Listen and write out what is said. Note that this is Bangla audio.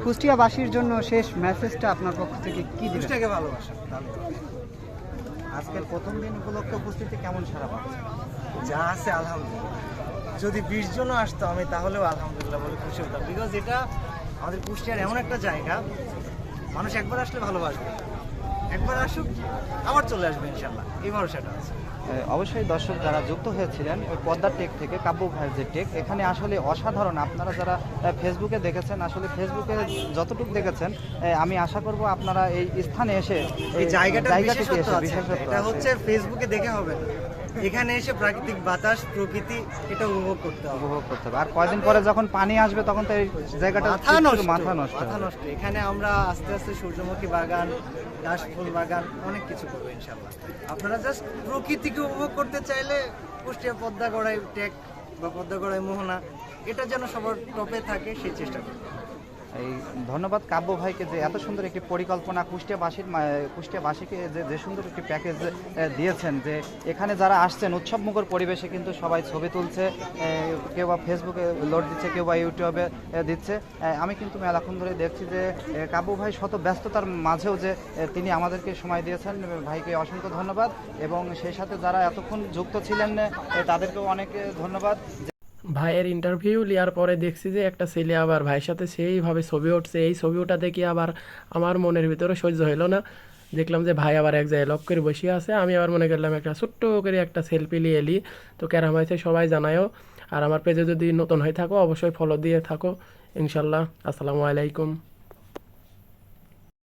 কুষ্টিয়াবাসীর জন্য শেষ মেসেজটা আপনার পক্ষ থেকে কি দিবেন? কুষ্টিয়াকে ভালোবাসা। আজকের প্রথম দিন উপলক্ষে উপস্থিতি কেমন সারা পাচ্ছে? যা আছে আলহামদুলিল্লাহ। যদি 20 জনও আসতো আমি তাহলেও আলহামদুলিল্লাহ বলে খুশি হতাম। বিকজ এটা আমাদের কুষ্টিয়ার এমন একটা জায়গা, মানুষ একবার আসলে ভালোবাসবে, একবার আসুক আবার চলে আসবে ইনশাল্লাহ, এই ভরসাটা আছে। অবশ্যই দর্শক যারা যুক্ত হয়েছিলেন ওই পদ্মা টেক থেকে কাব্য ভাইয়ের যে টেক, এখানে আসলে অসাধারণ। আপনারা যারা ফেসবুকে দেখেছেন, আসলে ফেসবুকে যতটুকু দেখেছেন, আমি আশা করব আপনারা এই স্থানে এসে এই জায়গাটিতে বিশেষত্ব বিশেষত্ব এটা হচ্ছে ফেসবুকে দেখে হবে না, এখানে এসে প্রাকৃতিক বাতাস প্রকৃতি এটা উপভোগ করতে হবে। আর কয়দিন পরে যখন পানি আসবে তখন তো এই জায়গাটা মাথা নষ্ট। এখানে আমরা আস্তে আস্তে সূর্যমুখী বাগান, কাশফুল বাগান, অনেক কিছু করবো ইনশাল্লাহ। আপনারা জাস্ট প্রকৃতিকে উপভোগ করতে চাইলে কুষ্টিয়া পদ্মাগড়াই টেক বা পদ্মাগড়াই মোহনা এটা যেন সবার টপে থাকে সেই চেষ্টা করবো। এই ধন্যবাদ কাব্য ভাইকে যে এত সুন্দর একটি পরিকল্পনা কুষ্টিয়াবাসীকে যে সুন্দর একটি প্যাকেজ দিয়েছেন, যে এখানে যারা আসছেন উৎসবমুখর পরিবেশে কিন্তু সবাই ছবি তুলছে, কেউ বা ফেসবুকে লোড দিচ্ছে, কেউ বা ইউটিউবে দিচ্ছে। আমি কিন্তু মেলাক্ষণ ধরে দেখছি যে কাব্য ভাই শত ব্যস্ততার মাঝেও যে তিনি আমাদেরকে সময় দিয়েছেন, ভাইকে অসংখ্য ধন্যবাদ। এবং সেই সাথে যারা এতক্ষণ যুক্ত ছিলেন তাদেরকেও অনেক ধন্যবাদ। ভাইয়ের ইন্টারভিউ নেওয়ার পরে দেখছি যে একটা ছেলে আবার ভাইয়ের সাথে সেইভাবে ছবি উঠছে। এই ছবি ওঠা দেখি আবার আমার মনের ভিতরে সহ্য হইলো না। দেখলাম যে ভাই আবার এক জায়গায় লক করে বসে আছে, আমি আবার মনে করলাম একটা ছোট্ট করে একটা সেলফি নিয়ে এলি। তো কেরাম হয়েছে সবাই জানায়ও। আর আমার পেজে যদি নতুন হয়ে থাকো অবশ্যই ফলো দিয়ে থাকো ইনশাল্লাহ। আসসালামু আলাইকুম।